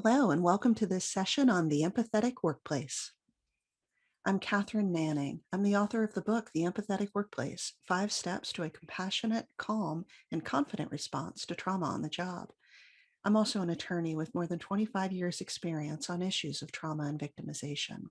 Hello, and welcome to this session on the empathetic workplace. I'm Catherine Manning. I'm the author of the book, The Empathetic Workplace: 5 Steps to a Compassionate, Calm, and Confident Response to Trauma on the Job. I'm also an attorney with more than 25 years' experience on issues of trauma and victimization.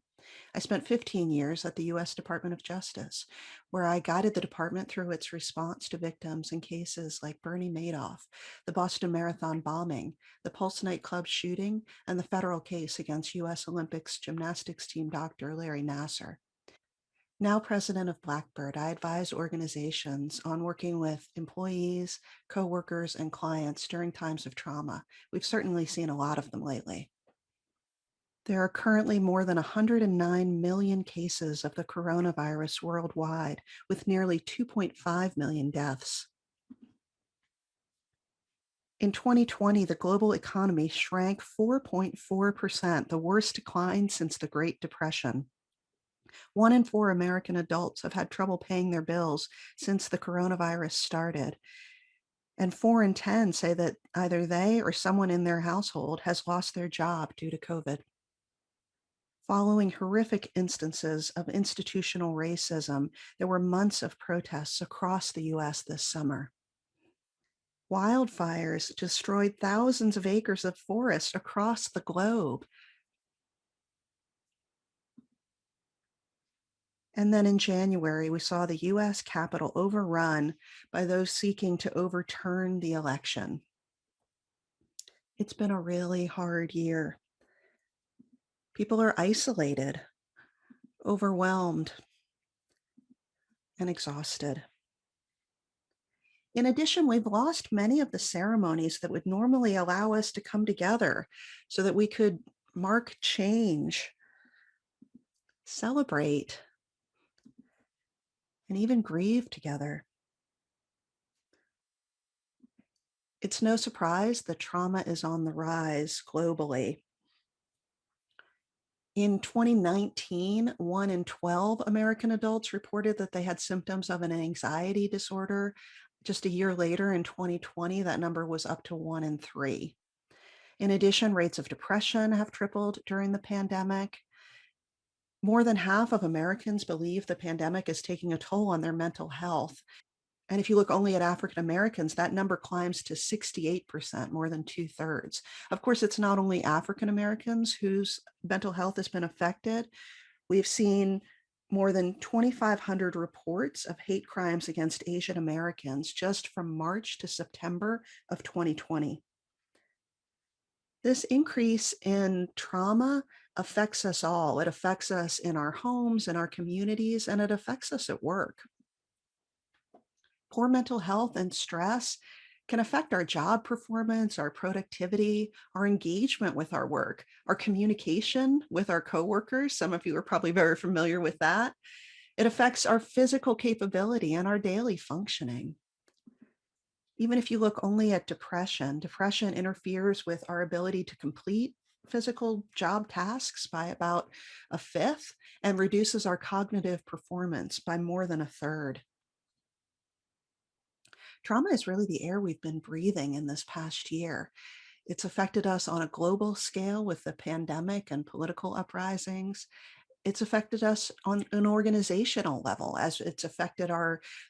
I spent 15 years at the U.S. Department of Justice, where I guided the department through its response to victims in cases like Bernie Madoff, the Boston Marathon bombing, the Pulse nightclub shooting, and the federal case against U.S. Olympics gymnastics team doctor Larry Nassar. Now president of Blackbird, I advise organizations on working with employees, coworkers, and clients during times of trauma. We've certainly seen a lot of them lately. There are currently more than 109 million cases of the coronavirus worldwide, with nearly 2.5 million deaths. In 2020, the global economy shrank 4.4%, the worst decline since the Great Depression. 1 in 4 American adults have had trouble paying their bills since the coronavirus started. And 4 in 10 say that either they or someone in their household has lost their job due to COVID. Following horrific instances of institutional racism, there were months of protests across the U.S. this summer. Wildfires destroyed thousands of acres of forest across the globe. And then in January, we saw the U.S. Capitol overrun by those seeking to overturn the election. It's been a really hard year. People are isolated, overwhelmed, and exhausted. In addition, we've lost many of the ceremonies that would normally allow us to come together so that we could mark change, celebrate, and even grieve together. It's no surprise that trauma is on the rise globally. In 2019, 1 in 12 American adults reported that they had symptoms of an anxiety disorder. Just a year later, in 2020, that number was up to 1 in 3. In addition, rates of depression have tripled during the pandemic. More than half of Americans believe the pandemic is taking a toll on their mental health. And if you look only at African Americans, that number climbs to 68%, more than 2/3. Of course, it's not only African Americans whose mental health has been affected. We've seen more than 2,500 reports of hate crimes against Asian Americans just from March to September of 2020. This increase in trauma affects us all. It affects us in our homes, in our communities, and it affects us at work. Poor mental health and stress can affect our job performance, our productivity, our engagement with our work, our communication with our coworkers. Some of you are probably very familiar with that. It affects our physical capability and our daily functioning. Even if you look only at depression, depression interferes with our ability to complete physical job tasks by about a fifth and reduces our cognitive performance by more than a third. Trauma is really the air we've been breathing in this past year. It's affected us on a global scale with the pandemic and political uprisings. It's affected us on an organizational level, as it's affected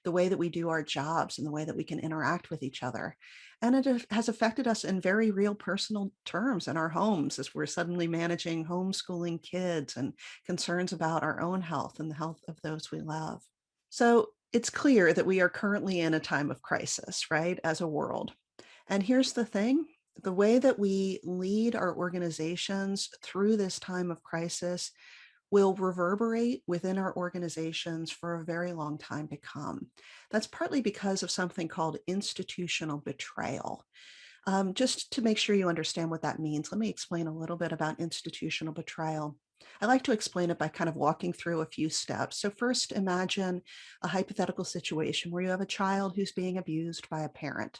the way that we do our jobs and the way that we can interact with each other. And it has affected us in very real personal terms in our homes as we're suddenly managing homeschooling kids and concerns about our own health and the health of those we love. So it's clear that we are currently in a time of crisis, right, as a world. And here's the thing. The way that we lead our organizations through this time of crisis will reverberate within our organizations for a very long time to come. That's partly because of something called institutional betrayal. Just to make sure you understand what that means, let me explain a little bit about institutional betrayal. I like to explain it by kind of walking through a few steps. So first, imagine a hypothetical situation where you have a child who's being abused by a parent.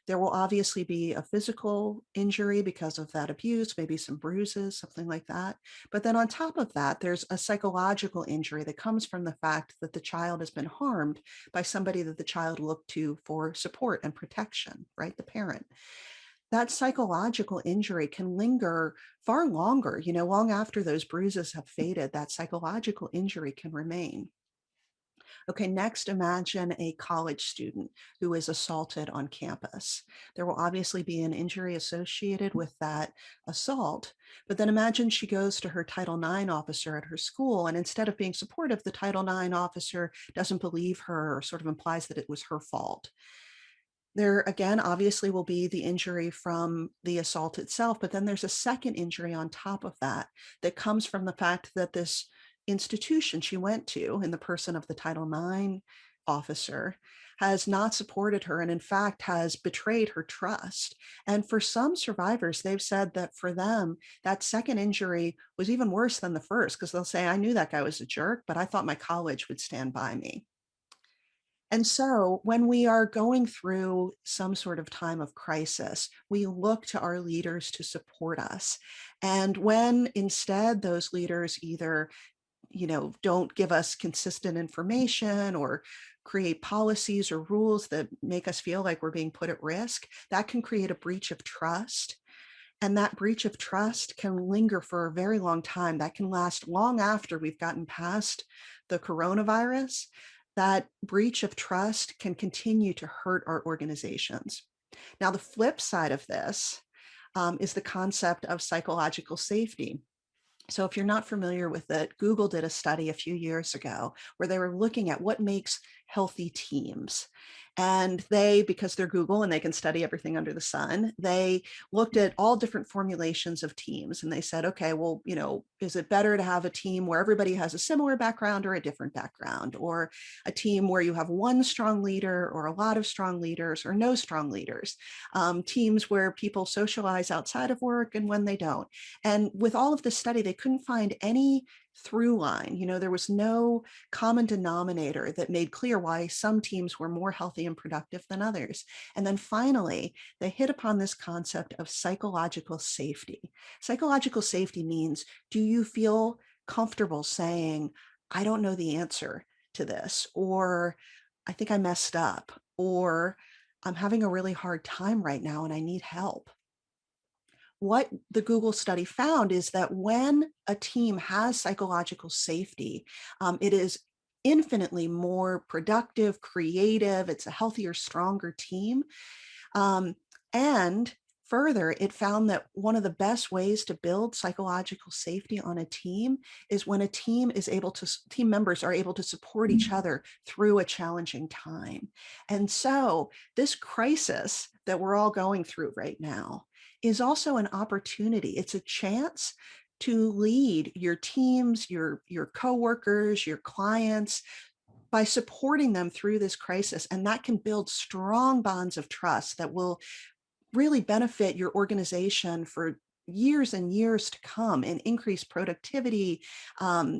There will obviously be a physical injury because of that abuse, maybe some bruises, something like that. But then on top of that, there's a psychological injury that comes from the fact that the child has been harmed by somebody that the child looked to for support and protection, right? The parent. that psychological injury can linger far longer, long after those bruises have faded, that psychological injury can remain. Okay, next, imagine a college student who is assaulted on campus. There will obviously be an injury associated with that assault, but then imagine she goes to her Title IX officer at her school, and instead of being supportive, the Title IX officer doesn't believe her or sort of implies that it was her fault. There again, obviously, will be the injury from the assault itself, but then there's a second injury on top of that that comes from the fact that this institution she went to, in the person of the Title IX officer, has not supported her and, in fact, has betrayed her trust. And for some survivors, they've said that for them, that second injury was even worse than the first because they'll say, I knew that guy was a jerk, but I thought my college would stand by me. And so when we are going through some sort of time of crisis, we look to our leaders to support us. And when instead those leaders either, don't give us consistent information or create policies or rules that make us feel like we're being put at risk, that can create a breach of trust. And that breach of trust can linger for a very long time. That can last long after we've gotten past the coronavirus. That breach of trust can continue to hurt our organizations. Now, the flip side of this is the concept of psychological safety. So if you're not familiar with it, Google did a study a few years ago where they were looking at what makes healthy teams. And they, because they're Google and they can study everything under the sun, they looked at all different formulations of teams. And they said, okay, well, is it better to have a team where everybody has a similar background or a different background, or a team where you have one strong leader or a lot of strong leaders or no strong leaders, teams where people socialize outside of work and when they don't. And with all of this study, they couldn't find any through line. There was no common denominator that made clear why some teams were more healthy and productive than others. And then finally, they hit upon this concept of psychological safety. Psychological safety means, do you feel comfortable saying, I don't know the answer to this, or I think I messed up, or I'm having a really hard time right now and I need help? What the Google study found is that when a team has psychological safety, it is infinitely more productive, creative. It's a healthier, stronger team. Um, and further, it found that one of the best ways to build psychological safety on a team is when a team is able to, team members are able to support each other through a challenging time. And so this crisis that we're all going through right now is also an opportunity. It's a chance to lead your teams, your coworkers, your clients, by supporting them through this crisis. And that can build strong bonds of trust that will really benefit your organization for years and years to come, and increase productivity,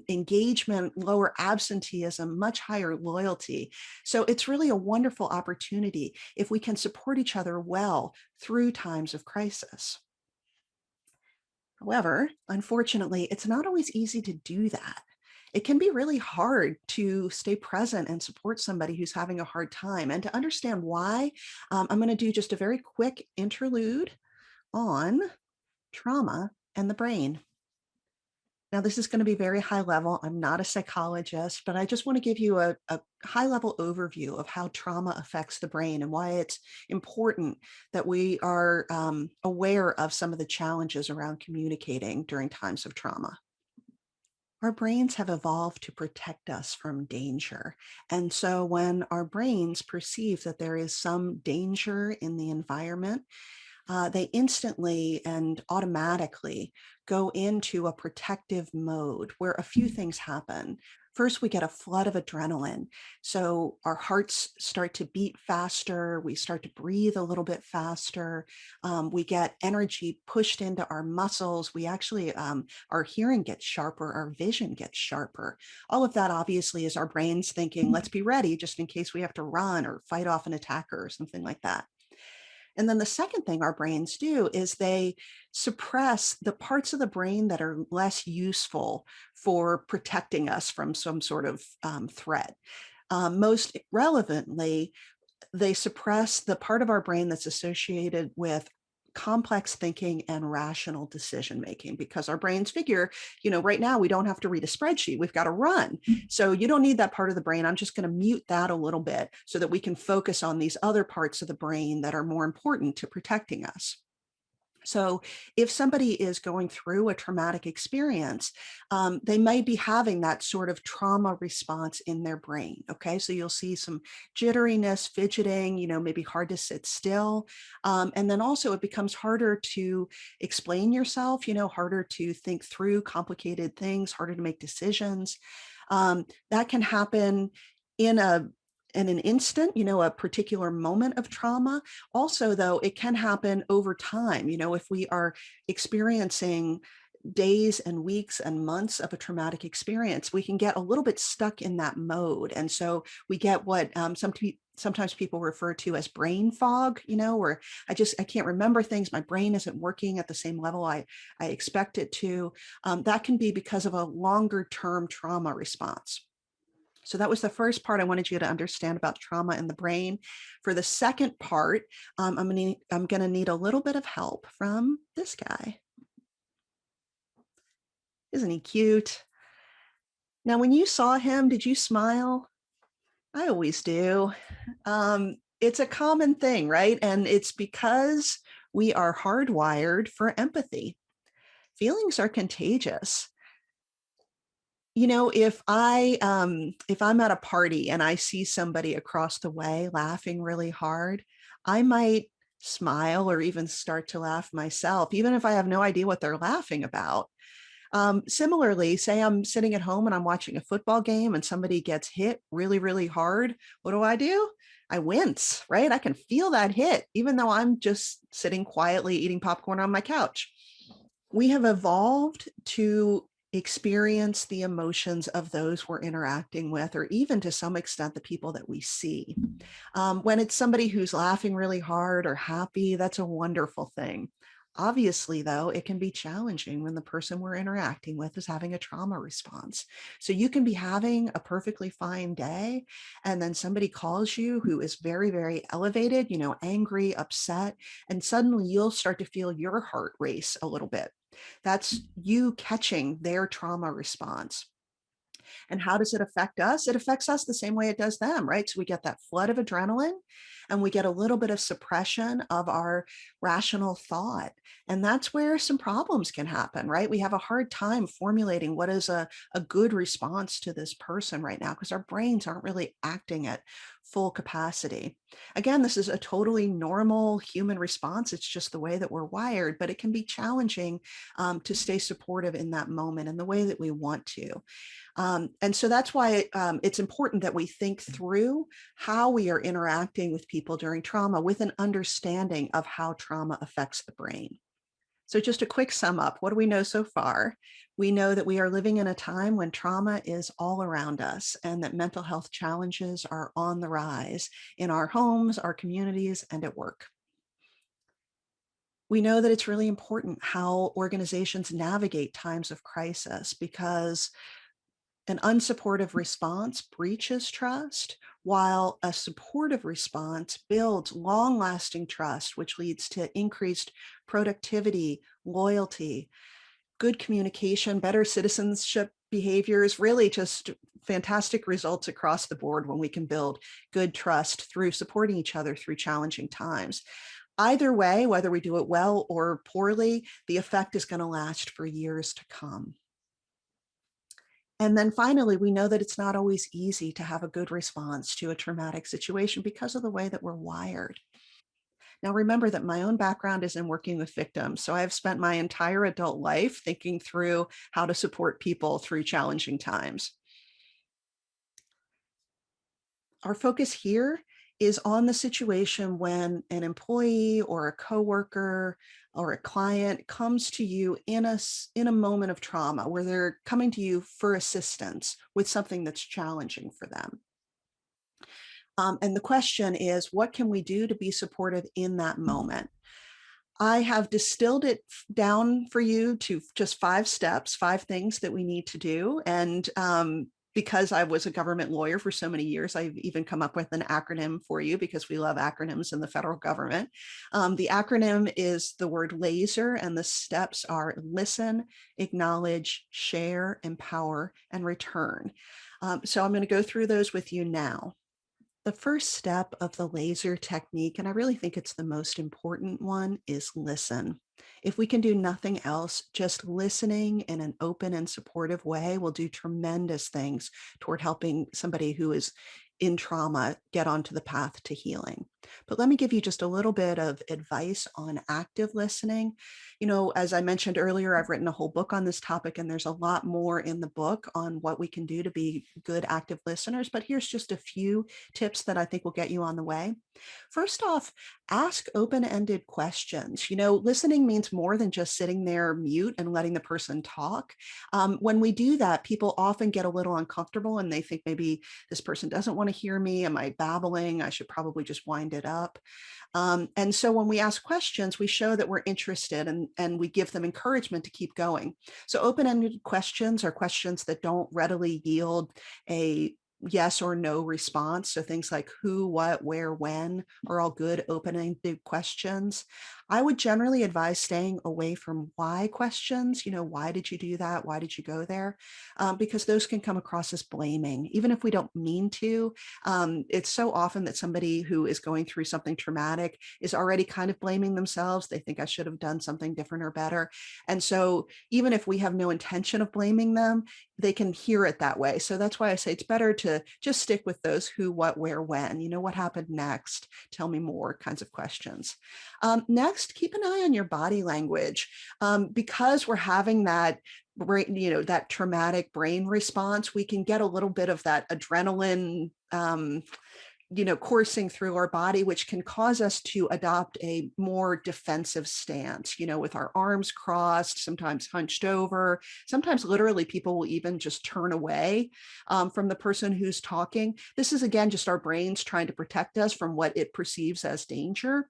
engagement, lower absenteeism, much higher loyalty. So it's really a wonderful opportunity if we can support each other well through times of crisis. However, unfortunately, it's not always easy to do that. It can be really hard to stay present and support somebody who's having a hard time. And to understand why, I'm going to do just a very quick interlude on trauma and the brain. Now, this is going to be very high level. I'm not a psychologist, but I just want to give you a high level overview of how trauma affects the brain and why it's important that we are aware of some of the challenges around communicating during times of trauma. Our brains have evolved to protect us from danger. And so when our brains perceive that there is some danger in the environment, they instantly and automatically go into a protective mode where a few things happen. First, we get a flood of adrenaline. So our hearts start to beat faster. We start to breathe a little bit faster. We get energy pushed into our muscles. We actually, our hearing gets sharper. Our vision gets sharper. All of that obviously is our brains thinking, let's be ready just in case we have to run or fight off an attacker or something like that. And then the second thing our brains do is they suppress the parts of the brain that are less useful for protecting us from some sort of threat. Most relevantly, they suppress the part of our brain that's associated with complex thinking and rational decision making, because our brains figure, right now we don't have to read a spreadsheet, we've got to run. So you don't need that part of the brain. I'm just going to mute that a little bit so that we can focus on these other parts of the brain that are more important to protecting us. So if somebody is going through a traumatic experience, they may be having that sort of trauma response in their brain. Okay, so you'll see some jitteriness, fidgeting, maybe hard to sit still. And then also it becomes harder to explain yourself, harder to think through complicated things, harder to make decisions. That can happen in an instant, a particular moment of trauma. Also, though, it can happen over time. If we are experiencing days and weeks and months of a traumatic experience, we can get a little bit stuck in that mode. And so we get what sometimes people refer to as brain fog, where I can't remember things. My brain isn't working at the same level I expect it to. That can be because of a longer term trauma response. So that was the first part I wanted you to understand about trauma in the brain. For the second part, I'm going to need a little bit of help from this guy. Isn't he cute? Now, when you saw him, did you smile? I always do. It's a common thing, right? And it's because we are hardwired for empathy. Feelings are contagious. If I'm at a party and I see somebody across the way laughing really hard, I might smile or even start to laugh myself, even if I have no idea what they're laughing about. Similarly, say I'm sitting at home and I'm watching a football game and somebody gets hit really, really hard. What do? I wince, right? I can feel that hit, even though I'm just sitting quietly eating popcorn on my couch. We have evolved to experience the emotions of those we're interacting with, or even to some extent, the people that we see. When it's somebody who's laughing really hard or happy, that's a wonderful thing. Obviously, though, it can be challenging when the person we're interacting with is having a trauma response. So you can be having a perfectly fine day, and then somebody calls you who is very, very elevated, angry, upset, and suddenly you'll start to feel your heart race a little bit. That's you catching their trauma response. And how does it affect us? It affects us the same way it does them, right? So we get that flood of adrenaline and we get a little bit of suppression of our rational thought. And that's where some problems can happen, right? We have a hard time formulating what is a good response to this person right now because our brains aren't really acting at full capacity. Again, this is a totally normal human response. It's just the way that we're wired, but it can be challenging to stay supportive in that moment in the way that we want to. And so that's why it's important that we think through how we are interacting with people during trauma with an understanding of how trauma affects the brain. So just a quick sum up, what do we know so far? We know that we are living in a time when trauma is all around us and that mental health challenges are on the rise in our homes, our communities, and at work. We know that it's really important how organizations navigate times of crisis because an unsupportive response breaches trust, while a supportive response builds long-lasting trust, which leads to increased productivity, loyalty, good communication, better citizenship behaviors, really just fantastic results across the board when we can build good trust through supporting each other through challenging times. Either way, whether we do it well or poorly, the effect is going to last for years to come. And then finally, we know that it's not always easy to have a good response to a traumatic situation because of the way that we're wired. Now, remember that my own background is in working with victims. So I've spent my entire adult life thinking through how to support people through challenging times. Our focus here is on the situation when an employee or a coworker or a client comes to you in a moment of trauma where they're coming to you for assistance with something that's challenging for them. And the question is, what can we do to be supportive in that moment? I have distilled it down for you to just 5 steps, 5 things that we need to do. And because I was a government lawyer for so many years, I've even come up with an acronym for you because we love acronyms in the federal government. The acronym is the word LASER, and the steps are listen, acknowledge, share, empower, and return. So I'm going to go through those with you now. The first step of the laser technique, and I really think it's the most important one, is listen. If we can do nothing else, just listening in an open and supportive way will do tremendous things toward helping somebody who is in trauma get onto the path to healing. But let me give you just a little bit of advice on active listening. As I mentioned earlier, I've written a whole book on this topic, and there's a lot more in the book on what we can do to be good active listeners. But here's just a few tips that I think will get you on the way. First off, ask open-ended questions. Listening means more than just sitting there mute and letting the person talk. When we do that, people often get a little uncomfortable and they think maybe this person doesn't want to hear me. Am I babbling? I should probably just wind it up. And so when we ask questions, we show that we're interested, and we give them encouragement to keep going. So open-ended questions are questions that don't readily yield a yes or no response. So things like who, what, where, when are all good open-ended questions. I would generally advise staying away from why questions. Why did you do that? Why did you go there? Because those can come across as blaming, even if we don't mean to. It's so often that somebody who is going through something traumatic is already kind of blaming themselves. They think I should have done something different or better. And so even if we have no intention of blaming them, they can hear it that way. So that's why I say it's better to just stick with those who, what, where, when. What happened next? Tell me more kinds of questions. Next, keep an eye on your body language. Because we're having that that traumatic brain response, we can get a little bit of that adrenaline coursing through our body, which can cause us to adopt a more defensive stance, with our arms crossed, sometimes hunched over. Sometimes literally people will even just turn away from the person who's talking. This is, again, just our brains trying to protect us from what it perceives as danger.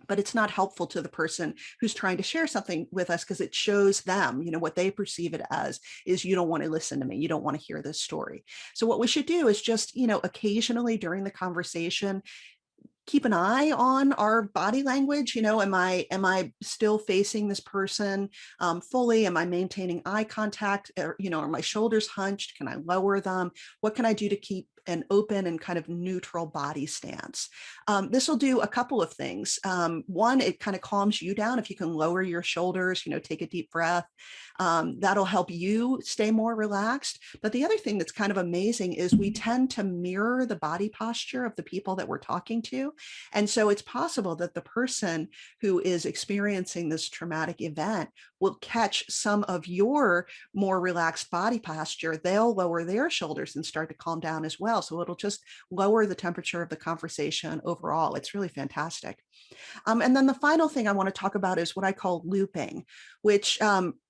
But it's not helpful to the person who's trying to share something with us, because it shows them, what they perceive it as is, you don't want to listen to me. You don't want to hear this story. So what we should do is just, occasionally during the conversation, keep an eye on our body language. Am I still facing this person fully? Am I maintaining eye contact? Are my shoulders hunched? Can I lower them? What can I do to keep an open and kind of neutral body stance? This will do a couple of things. One, it kind of calms you down if you can lower your shoulders, take a deep breath. That'll help you stay more relaxed. But the other thing that's kind of amazing is we tend to mirror the body posture of the people that we're talking to. And so it's possible that the person who is experiencing this traumatic event will catch some of your more relaxed body posture. They'll lower their shoulders and start to calm down as well. So it'll just lower the temperature of the conversation overall. It's really fantastic. And then the final thing I want to talk about is what I call looping, which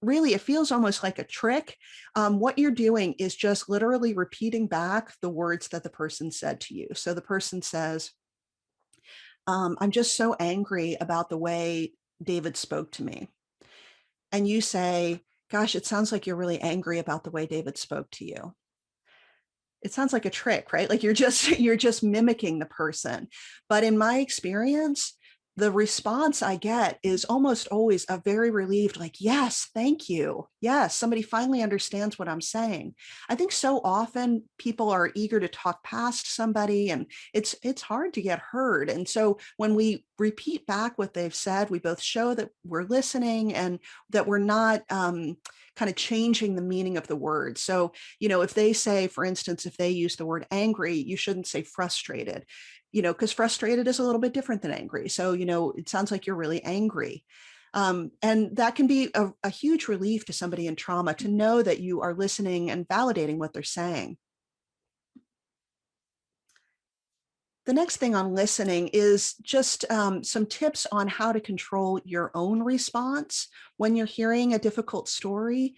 really, it feels almost like a trick. What you're doing is just literally repeating back the words that the person said to you. So the person says, I'm just so angry about the way David spoke to me. And you say, gosh, it sounds like you're really angry about the way David spoke to you. It sounds like a trick, right? Like you're just mimicking the person. But in my experience, the response I get is almost always a very relieved, like, yes, thank you. Yes, somebody finally understands what I'm saying. I think so often people are eager to talk past somebody, and it's hard to get heard. And so when we repeat back what they've said, we both show that we're listening and that we're not kind of changing the meaning of the word. So, if they say, for instance, if they use the word angry, you shouldn't say frustrated, because frustrated is a little bit different than angry. So, it sounds like you're really angry. And that can be a huge relief to somebody in trauma to know that you are listening and validating what they're saying. The next thing on listening is just some tips on how to control your own response when you're hearing a difficult story.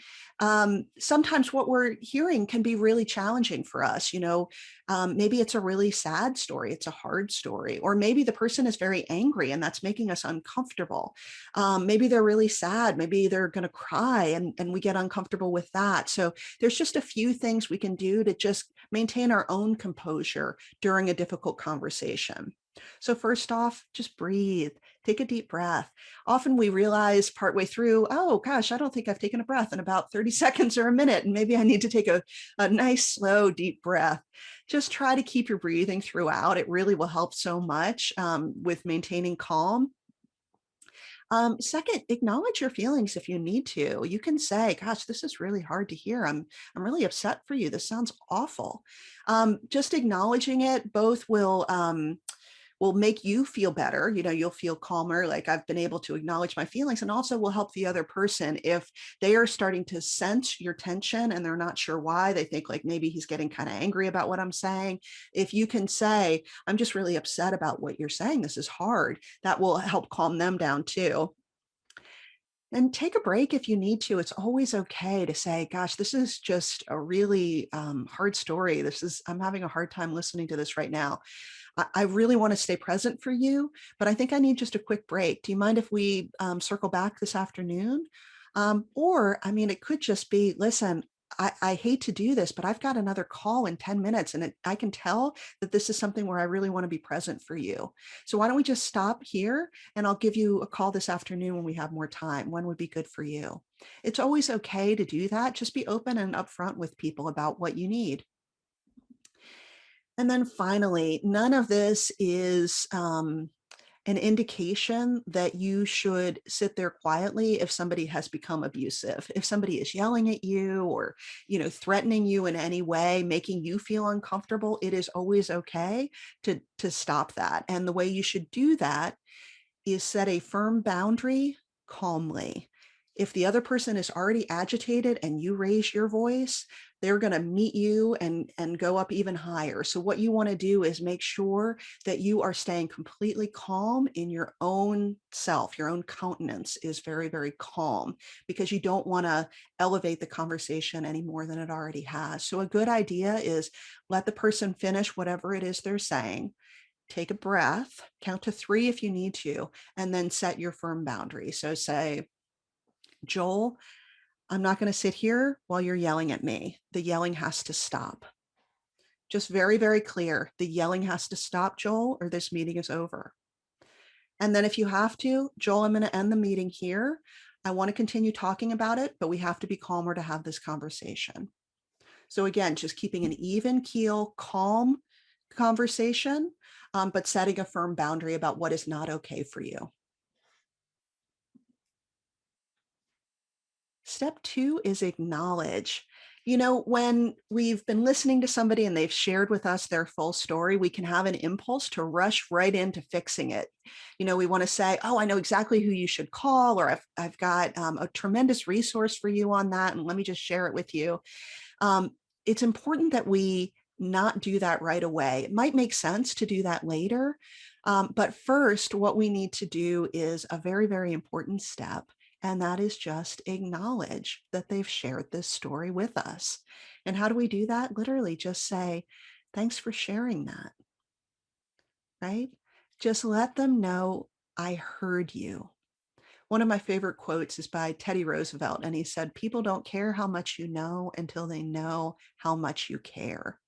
Sometimes what we're hearing can be really challenging for us. Maybe it's a really sad story, it's a hard story, or maybe the person is very angry and that's making us uncomfortable. Maybe they're really sad, maybe they're going to cry, and we get uncomfortable with that. So there's just a few things we can do to just maintain our own composure during a difficult conversation. So, first off, just breathe, take a deep breath. Often we realize partway through, oh gosh, I don't think I've taken a breath in about 30 seconds or a minute, and maybe I need to take a nice, slow, deep breath. Just try to keep your breathing throughout. It really will help so much with maintaining calm. Second, acknowledge your feelings if you need to. You can say, "Gosh, this is really hard to hear. I'm really upset for you. This sounds awful." Just acknowledging it both will make you feel better. You'll feel calmer, like I've been able to acknowledge my feelings, and also will help the other person if they are starting to sense your tension and they're not sure why. They think like maybe he's getting kind of angry about what I'm saying. If you can say, "I'm just really upset about what you're saying. This is hard," that will help calm them down too. And take a break if you need to. It's always okay to say, "Gosh, this is just a really hard story. I'm having a hard time listening to this right now. I really want to stay present for you, but I think I need just a quick break. Do you mind if we circle back this afternoon?" Or, I mean, it could just be, "Listen, I hate to do this, but I've got another call in 10 minutes, and I can tell that this is something where I really want to be present for you. So why don't we just stop here, and I'll give you a call this afternoon when we have more time. When would be good for you?" It's always okay to do that. Just be open and upfront with people about what you need. And then finally, none of this is an indication that you should sit there quietly if somebody has become abusive. If somebody is yelling at you or, threatening you in any way, making you feel uncomfortable, it is always okay to stop that. And the way you should do that is set a firm boundary calmly. If the other person is already agitated and you raise your voice, they're going to meet you and go up even higher. So what you want to do is make sure that you are staying completely calm in your own self. Your own countenance is very, very calm because you don't want to elevate the conversation any more than it already has. So a good idea is let the person finish whatever it is they're saying. Take a breath, count to 3 if you need to, and then set your firm boundary. So say, "Joel, I'm not going to sit here while you're yelling at me. The yelling has to stop." Just very, very clear. The yelling has to stop, Joel, or this meeting is over. And then if you have to, "Joel, I'm going to end the meeting here. I want to continue talking about it, but we have to be calmer to have this conversation." So again, just keeping an even keel, calm conversation, but setting a firm boundary about what is not okay for you. Step 2 is acknowledge. When we've been listening to somebody and they've shared with us their full story, we can have an impulse to rush right into fixing it. We want to say, "Oh, I know exactly who you should call," or I've got a tremendous resource for you on that, and let me just share it with you. It's important that we not do that right away. It might make sense to do that later. But first, what we need to do is a very, very important step. And that is just acknowledge that they've shared this story with us. And how do we do that? Literally just say, "Thanks for sharing that," right? Just let them know, "I heard you." One of my favorite quotes is by Teddy Roosevelt, and he said, "People don't care how much you know until they know how much you care."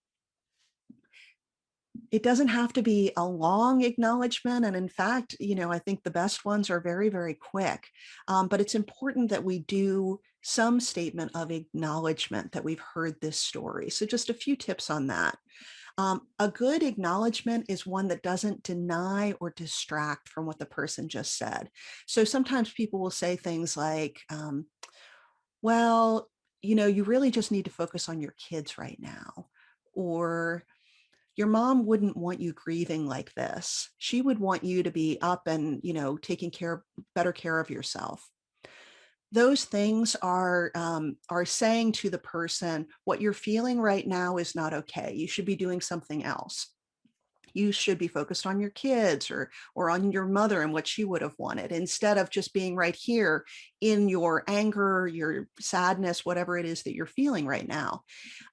It doesn't have to be a long acknowledgement. And in fact, I think the best ones are very, very quick. But it's important that we do some statement of acknowledgement that we've heard this story. So just a few tips on that. A good acknowledgement is one that doesn't deny or distract from what the person just said. So sometimes people will say things like, "Well, you really just need to focus on your kids right now." Or, "Your mom wouldn't want you grieving like this. She would want you to be up and, taking better care of yourself." Those things are saying to the person, what you're feeling right now is not okay. You should be doing something else. You should be focused on your kids or on your mother and what she would have wanted, instead of just being right here in your anger, your sadness, whatever it is that you're feeling right now.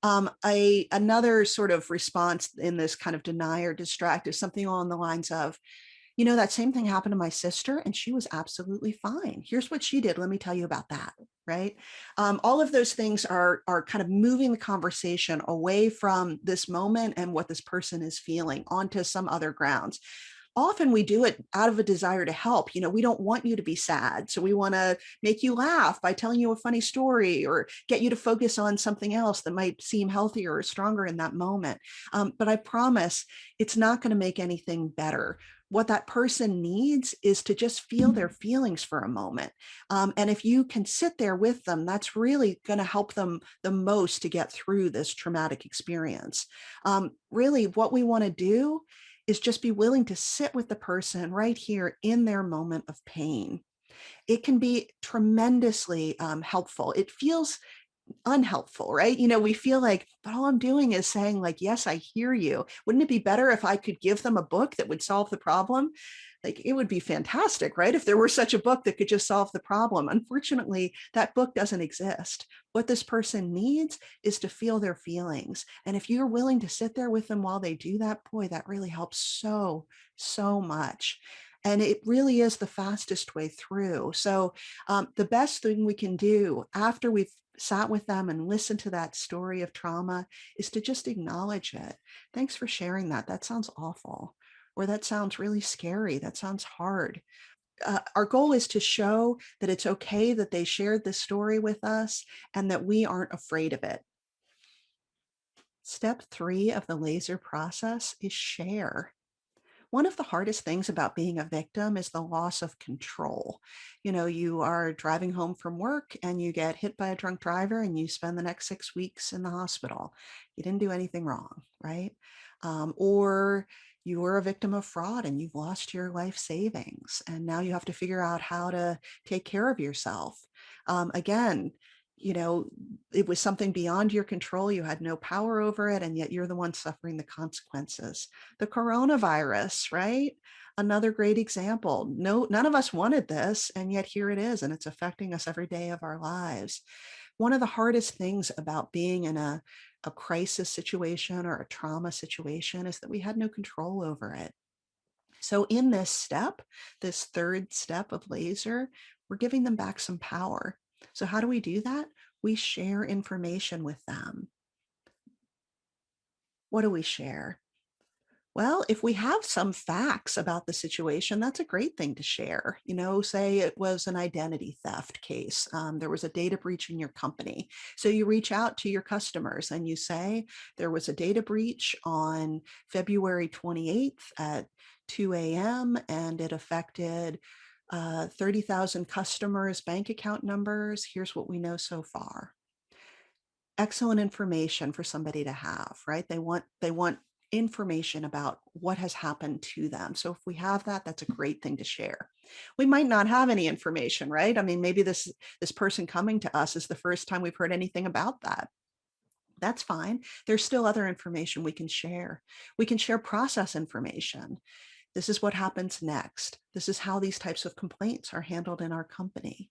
Another sort of response in this kind of deny or distract is something along the lines of, that same thing happened to my sister and she was absolutely fine. Here's what she did. Let me tell you about that. Right. All of those things are kind of moving the conversation away from this moment and what this person is feeling onto some other grounds. Often we do it out of a desire to help. We don't want you to be sad. So we want to make you laugh by telling you a funny story or get you to focus on something else that might seem healthier or stronger in that moment. But I promise it's not going to make anything better. What that person needs is to just feel their feelings for a moment. And if you can sit there with them, that's really going to help them the most to get through this traumatic experience. Really, what we want to do is just be willing to sit with the person right here in their moment of pain. It can be tremendously helpful. It feels unhelpful, right? We feel like, but all I'm doing is saying, like, yes, I hear you. Wouldn't it be better if I could give them a book that would solve the problem? Like, it would be fantastic, right? If there were such a book that could just solve the problem. Unfortunately, that book doesn't exist. What this person needs is to feel their feelings. And if you're willing to sit there with them while they do that, boy, that really helps so, so much. And it really is the fastest way through. So the best thing we can do after we've sat with them and listened to that story of trauma is to just acknowledge it. Thanks for sharing that. That sounds awful. Or that sounds really scary. That sounds hard. Our goal is to show that it's okay that they shared this story with us and that we aren't afraid of it. Step 3 of the laser process is share. One of the hardest things about being a victim is the loss of control. You are driving home from work and you get hit by a drunk driver and you spend the next 6 weeks in the hospital. You didn't do anything wrong, right? Or you were a victim of fraud and you've lost your life savings and now you have to figure out how to take care of yourself. Again, it was something beyond your control. You had no power over it, and yet you're the one suffering the consequences. The coronavirus, right? Another great example. No, none of us wanted this, and yet here it is, and it's affecting us every day of our lives. One of the hardest things about being in a crisis situation or a trauma situation is that we had no control over it. So in this step, this third step of laser, we're giving them back some power. So how do we do that? We share information with them. What do we share? Well, if we have some facts about the situation, that's a great thing to share. Say it was an identity theft case. There was a data breach in your company. So you reach out to your customers and you say, there was a data breach on February 28th at 2 a.m. and it affected 30,000 customers' bank account numbers. Here's what we know so far. Excellent information for somebody to have, right? They want information about what has happened to them. So if we have that, that's a great thing to share. We might not have any information, right? I mean, maybe this person coming to us is the first time we've heard anything about that. That's fine. There's still other information we can share. We can share process information. This is what happens next. This is how these types of complaints are handled in our company.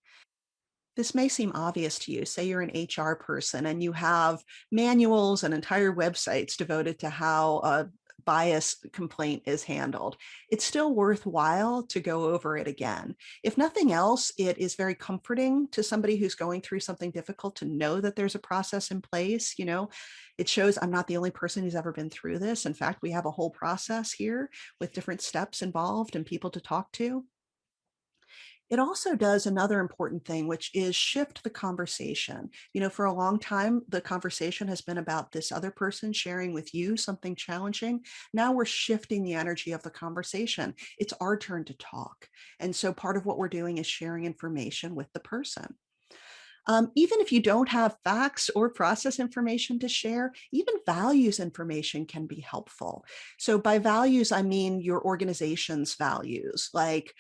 This may seem obvious to you. Say you're an HR person and you have manuals and entire websites devoted to how a bias complaint is handled. It's still worthwhile to go over it again. If nothing else, it is very comforting to somebody who's going through something difficult to know that there's a process in place. It shows I'm not the only person who's ever been through this. In fact, we have a whole process here with different steps involved and people to talk to. It also does another important thing, which is shift the conversation. For a long time, the conversation has been about this other person sharing with you something challenging. Now we're shifting the energy of the conversation. It's our turn to talk. And so part of what we're doing is sharing information with the person. Even if you don't have facts or process information to share, even values information can be helpful. So by values, I mean your organization's values. Like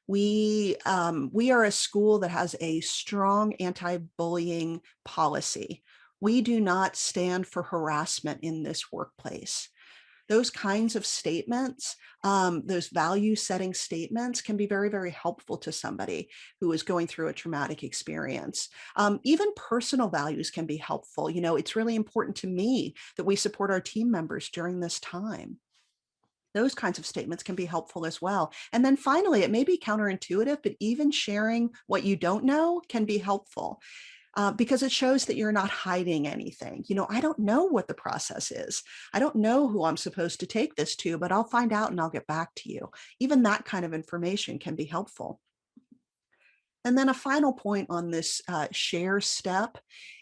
we are a school that has a strong anti-bullying policy. We do not stand for harassment in this workplace. Those kinds of statements, those value setting statements can be very, very helpful to somebody who is going through a traumatic experience. Even personal values can be helpful. It's really important to me that we support our team members during this time. Those kinds of statements can be helpful as well. And then finally, it may be counterintuitive, but even sharing what you don't know can be helpful. Because it shows that you're not hiding anything. I don't know what the process is. I don't know who I'm supposed to take this to, but I'll find out and I'll get back to you. Even that kind of information can be helpful. And then a final point on this share step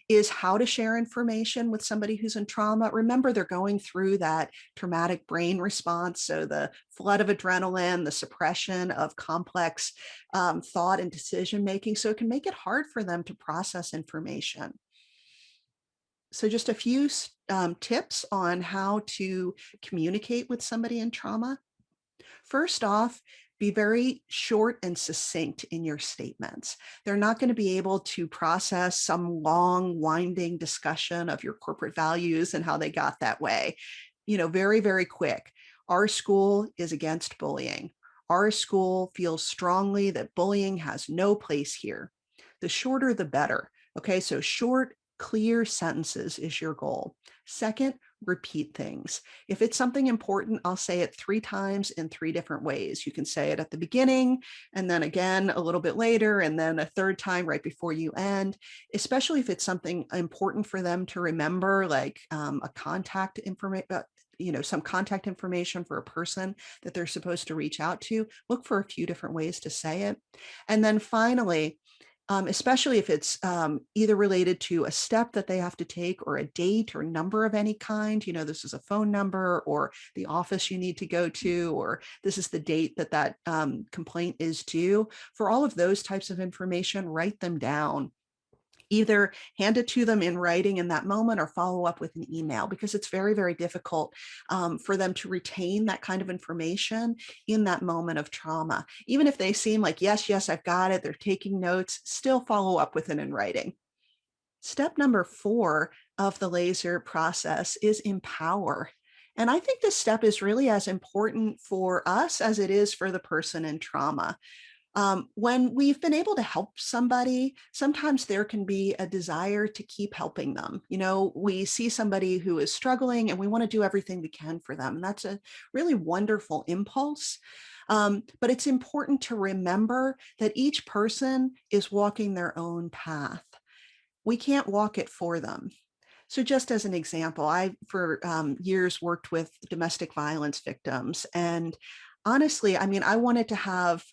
is how to share information with somebody who's in trauma. Remember, they're going through that traumatic brain response. So the flood of adrenaline, the suppression of complex thought and decision making. So it can make it hard for them to process information. So just a few tips on how to communicate with somebody in trauma. First off, be very short and succinct in your statements. They're not going to be able to process some long, winding discussion of your corporate values and how they got that way. Very, very quick. Our school is against bullying. Our school feels strongly that bullying has no place here. The shorter, the better. Okay, so short, clear sentences is your goal. Second, repeat things. If it's something important, I'll say it 3 times in 3 different ways. You can say it at the beginning, and then again a little bit later, and then a third time right before you end, especially if it's something important for them to remember, like a contact information, some contact information for a person that they're supposed to reach out to. Look for a few different ways to say it. And then finally, especially if it's either related to a step that they have to take or a date or number of any kind, this is a phone number or the office you need to go to, or this is the date that complaint is due. For all of those types of information, write them down. Either hand it to them in writing in that moment or follow up with an email, because it's very, very difficult for them to retain that kind of information in that moment of trauma. Even if they seem like, yes, I've got it, they're taking notes, still follow up with it in writing. Step number 4 of the laser process is empower. And I think this step is really as important for us as it is for the person in trauma. When we've been able to help somebody, sometimes there can be a desire to keep helping them. We see somebody who is struggling and we want to do everything we can for them. And that's a really wonderful impulse. But it's important to remember that each person is walking their own path. We can't walk it for them. So just as an example, I, for years, worked with domestic violence victims. And honestly, I wanted to have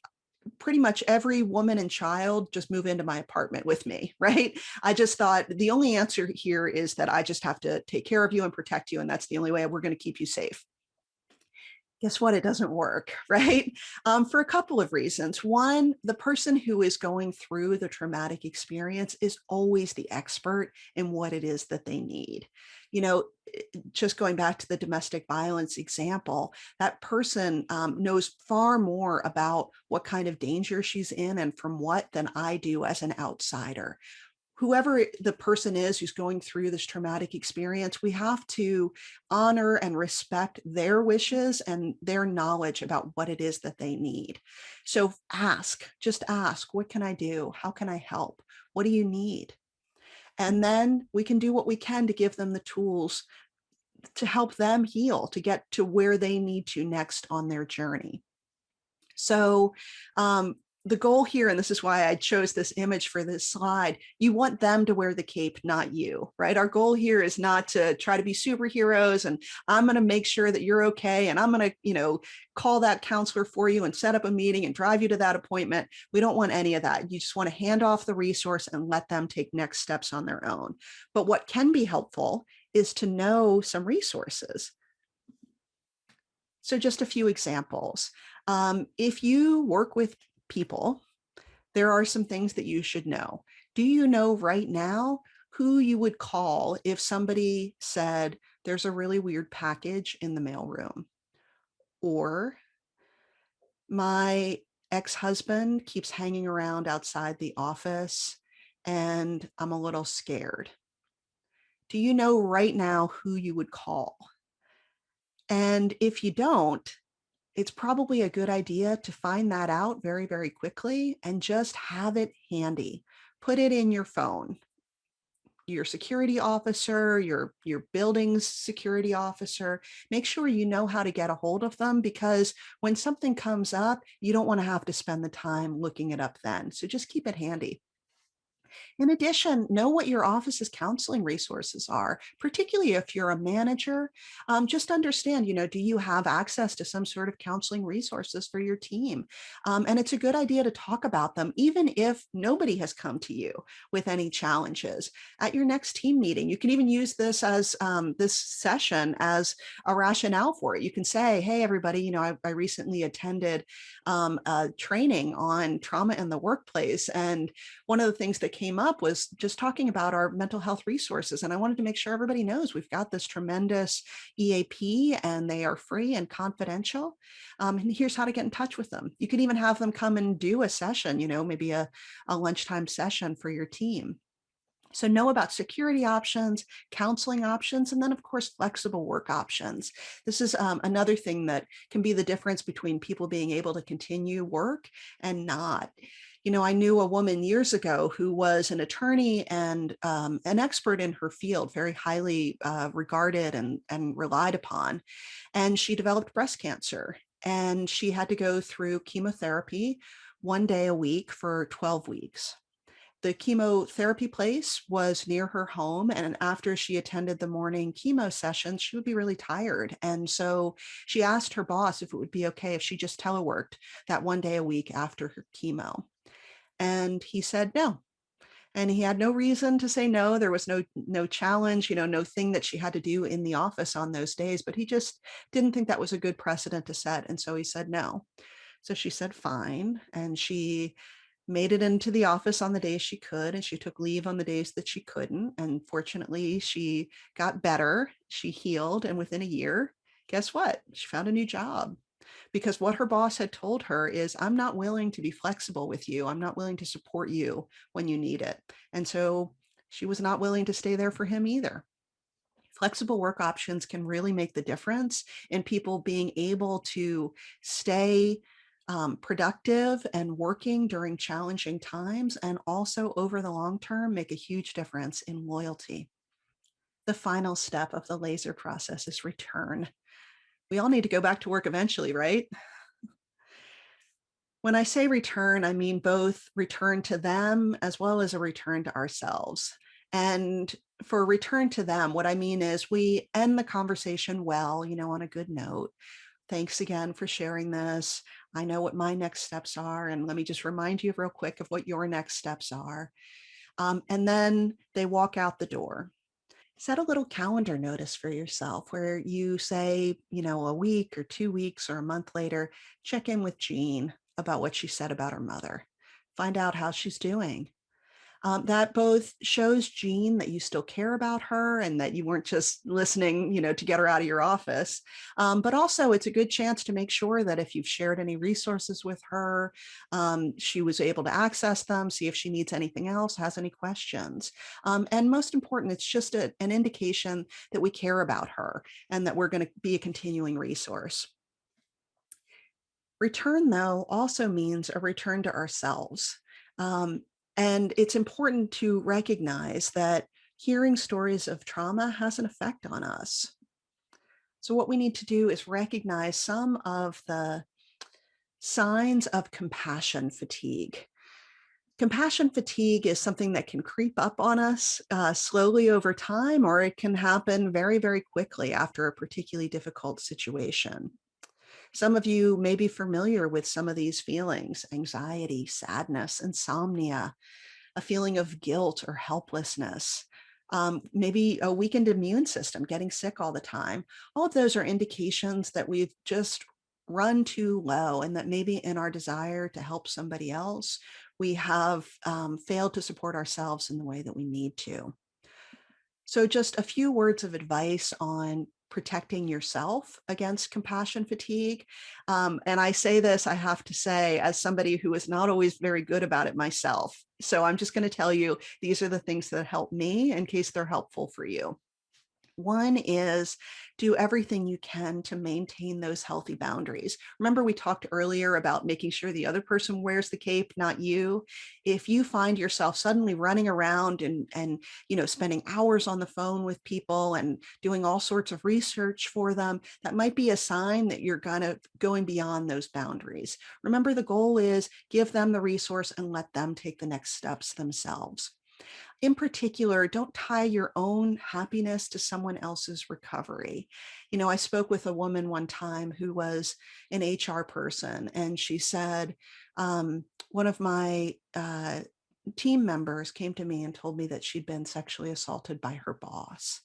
pretty much every woman and child just move into my apartment with me, right? I just thought the only answer here is that I just have to take care of you and protect you. And that's the only way we're going to keep you safe. Guess what? It doesn't work, right? For a couple of reasons. One, the person who is going through the traumatic experience is always the expert in what it is that they need. Just going back to the domestic violence example, that person knows far more about what kind of danger she's in and from what than I do as an outsider. Whoever the person is who's going through this traumatic experience, we have to honor and respect their wishes and their knowledge about what it is that they need. So just ask, what can I do? How can I help? What do you need? And then we can do what we can to give them the tools to help them heal, to get to where they need to next on their journey. So the goal here, and this is why I chose this image for this slide, you want them to wear the cape, not you, right? Our goal here is not to try to be superheroes and I'm going to make sure that you're okay. And I'm going to, call that counselor for you and set up a meeting and drive you to that appointment. We don't want any of that. You just want to hand off the resource and let them take next steps on their own. But what can be helpful is to know some resources. So just a few examples. If you work with people, there are some things that you should know. Do you know right now who you would call if somebody said, there's a really weird package in the mailroom? Or my ex-husband keeps hanging around outside the office and I'm a little scared. Do you know right now who you would call? And if you don't, it's probably a good idea to find that out very, very quickly and just have it handy. Put it in your phone. Your security officer, your building's security officer, make sure you know how to get a hold of them, because when something comes up, you don't want to have to spend the time looking it up then. So just keep it handy. In addition, know what your office's counseling resources are, particularly if you're a manager. Just understand, do you have access to some sort of counseling resources for your team? And it's a good idea to talk about them, even if nobody has come to you with any challenges. At your next team meeting, you can even use this session as a rationale for it. You can say, hey, everybody, I recently attended a training on trauma in the workplace. And one of the things that came up was just talking about our mental health resources. And I wanted to make sure everybody knows we've got this tremendous EAP, and they are free and confidential. And here's how to get in touch with them. You can even have them come and do a session, maybe a lunchtime session for your team. So know about security options, counseling options, and then of course, flexible work options. This is another thing that can be the difference between people being able to continue work and not. I knew a woman years ago who was an attorney and an expert in her field, very highly regarded and relied upon. And she developed breast cancer, and she had to go through chemotherapy 1 day a week for 12 weeks. The chemotherapy place was near her home. And after she attended the morning chemo sessions, she would be really tired. And so she asked her boss if it would be okay if she just teleworked that 1 day a week after her chemo. And he said no. And he had no reason to say no. There was no challenge, no thing that she had to do in the office on those days, but he just didn't think that was a good precedent to set. And so he said no. So she said fine. And she made it into the office on the days she could, and she took leave on the days that she couldn't. And fortunately, she got better. She healed. And within a year, guess what? She found a new job, because what her boss had told her is, I'm not willing to be flexible with you. I'm not willing to support you when you need it. And so she was not willing to stay there for him either. Flexible work options can really make the difference in people being able to stay productive and working during challenging times, and also over the long term make a huge difference in loyalty. The final step of the laser process is return. We all need to go back to work eventually, right? When I say return, I mean both return to them as well as a return to ourselves. And for return to them, what I mean is we end the conversation well, on a good note. Thanks again for sharing this. I know what my next steps are. And let me just remind you real quick of what your next steps are. And then they walk out the door. Set a little calendar notice for yourself where you say, a week or 2 weeks or a month later, check in with Jean about what she said about her mother. Find out how she's doing. That both shows Jean that you still care about her and that you weren't just listening, to get her out of your office. But also it's a good chance to make sure that if you've shared any resources with her, she was able to access them, see if she needs anything else, has any questions. And most important, it's just an indication that we care about her and that we're going to be a continuing resource. Return, though, also means a return to ourselves. And it's important to recognize that hearing stories of trauma has an effect on us. So what we need to do is recognize some of the signs of compassion fatigue. Compassion fatigue is something that can creep up on us slowly over time, or it can happen very, very quickly after a particularly difficult situation. Some of you may be familiar with some of these feelings: anxiety, sadness, insomnia, a feeling of guilt or helplessness, maybe a weakened immune system, getting sick all the time. All of those are indications that we've just run too low, and that maybe in our desire to help somebody else, we have failed to support ourselves in the way that we need to. So just a few words of advice on protecting yourself against compassion fatigue. And I say this, I have to say, as somebody who is not always very good about it myself. So I'm just going to tell you, these are the things that help me in case they're helpful for you. One is do everything you can to maintain those healthy boundaries. Remember, we talked earlier about making sure the other person wears the cape, not you. If you find yourself suddenly running around and spending hours on the phone with people and doing all sorts of research for them, that might be a sign that you're going beyond those boundaries. Remember, the goal is give them the resource and let them take the next steps themselves. In particular, don't tie your own happiness to someone else's recovery. I spoke with a woman one time who was an HR person, and she said, one of my team members came to me and told me that she'd been sexually assaulted by her boss.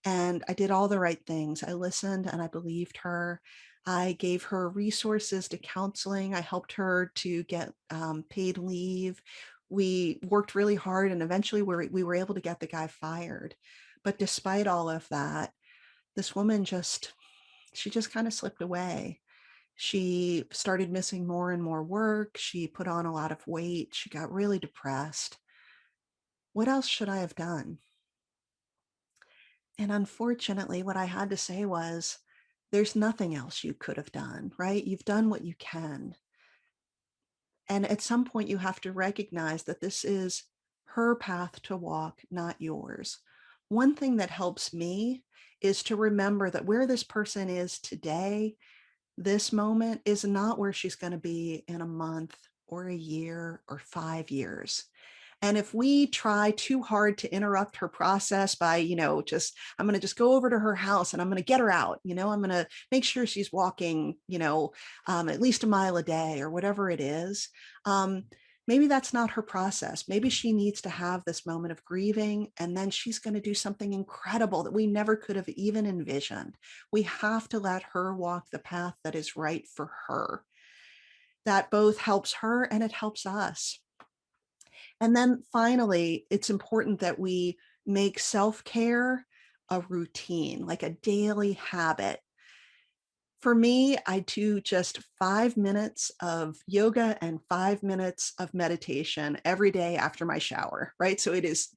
And I did all the right things. I listened and I believed her. I gave her resources to counseling. I helped her to get paid leave. We worked really hard, and eventually we were able to get the guy fired. But despite all of that, this woman she just kind of slipped away. She started missing more and more work. She put on a lot of weight. She got really depressed. What else should I have done? And unfortunately, what I had to say was, there's nothing else you could have done, right? You've done what you can. And at some point, you have to recognize that this is her path to walk, not yours. One thing that helps me is to remember that where this person is today, this moment is not where she's going to be in a month or a year or 5 years. And if we try too hard to interrupt her process by, I'm going to just go over to her house and I'm going to get her out, I'm going to make sure she's walking, at least a mile a day or whatever it is. Maybe that's not her process. Maybe she needs to have this moment of grieving, and then she's going to do something incredible that we never could have even envisioned. We have to let her walk the path that is right for her. That both helps her and it helps us. And then finally, it's important that we make self-care a routine, like a daily habit. For me, I do just 5 minutes of yoga and 5 minutes of meditation every day after my shower, right? So it is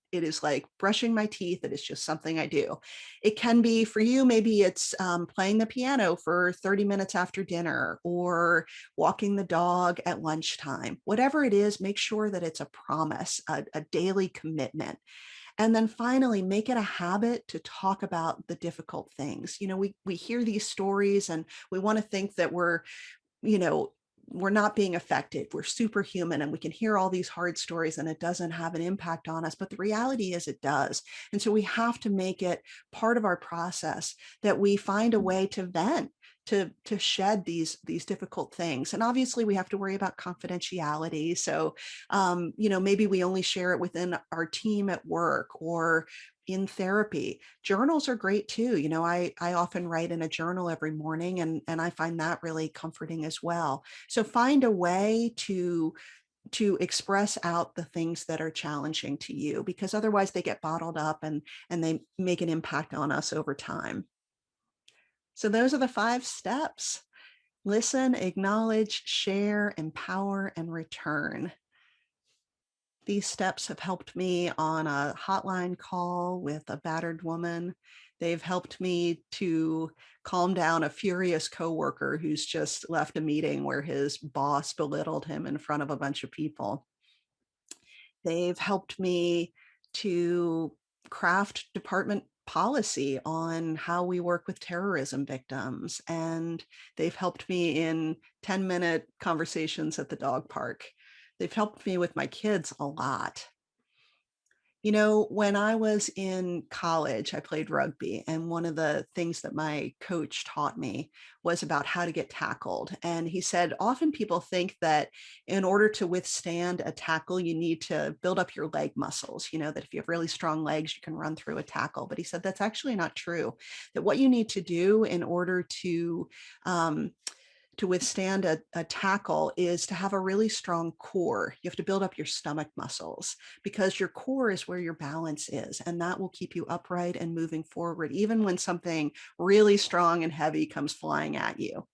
like brushing my teeth. It is just something I do. It can be for you, maybe it's playing the piano for 30 minutes after dinner or walking the dog at lunchtime. Whatever it is, make sure that it's a promise, a daily commitment. And then finally, make it a habit to talk about the difficult things. We hear these stories and we want to think that you know, we're not being affected. We're superhuman and we can hear all these hard stories and it doesn't have an impact on us. But the reality is it does. And so we have to make it part of our process that we find a way to vent, to shed these difficult things. And obviously we have to worry about confidentiality. So maybe we only share it within our team at work or in therapy. Journals are great too. I often write in a journal every morning, and I find that really comforting as well. So find a way to express out the things that are challenging to you, because otherwise they get bottled up and they make an impact on us over time. So those are the 5 steps: listen, acknowledge, share, empower, and return. These steps have helped me on a hotline call with a battered woman. They've helped me to calm down a furious coworker who's just left a meeting where his boss belittled him in front of a bunch of people. They've helped me to craft department policy on how we work with terrorism victims. And they've helped me in 10-minute conversations at the dog park. They've helped me with my kids a lot. When I was in college, I played rugby, and one of the things that my coach taught me was about how to get tackled. And he said, often people think that in order to withstand a tackle, you need to build up your leg muscles, that if you have really strong legs, you can run through a tackle. But he said that's actually not true, that what you need to do in order to withstand a tackle is to have a really strong core. You have to build up your stomach muscles, because your core is where your balance is, and that will keep you upright and moving forward, even when something really strong and heavy comes flying at you.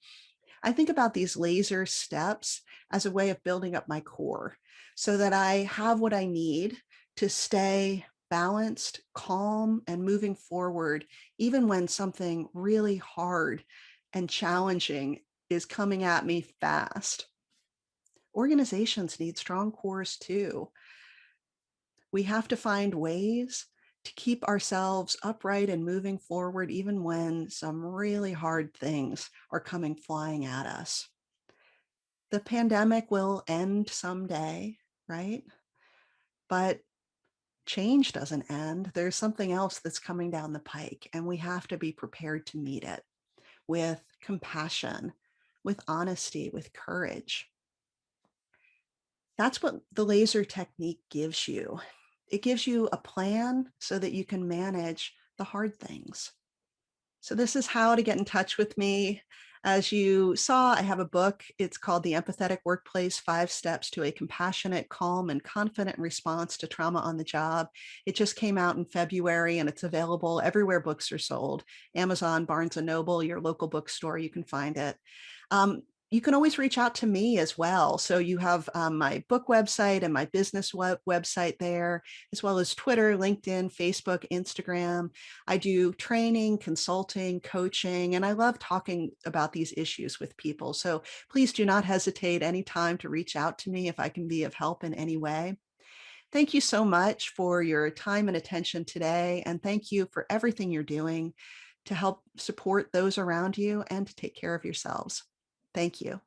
I think about these laser steps as a way of building up my core so that I have what I need to stay balanced, calm, and moving forward, even when something really hard and challenging is coming at me fast. Organizations need strong cores too. We have to find ways to keep ourselves upright and moving forward, even when some really hard things are coming flying at us. The pandemic will end someday, right? But change doesn't end. There's something else that's coming down the pike, and we have to be prepared to meet it with compassion, with honesty, with courage. That's what the laser technique gives you. It gives you a plan so that you can manage the hard things. So this is how to get in touch with me. As you saw, I have a book. It's called The Empathetic Workplace: 5 Steps to a Compassionate, Calm, and Confident Response to Trauma on the Job. It just came out in February, and it's available everywhere books are sold. Amazon, Barnes & Noble, your local bookstore, you can find it. You can always reach out to me as well. So you have my book website and my business website there, as well as Twitter, LinkedIn, Facebook, Instagram. I do training, consulting, coaching, and I love talking about these issues with people. So please do not hesitate anytime to reach out to me if I can be of help in any way. Thank you so much for your time and attention today. And thank you for everything you're doing to help support those around you and to take care of yourselves. Thank you.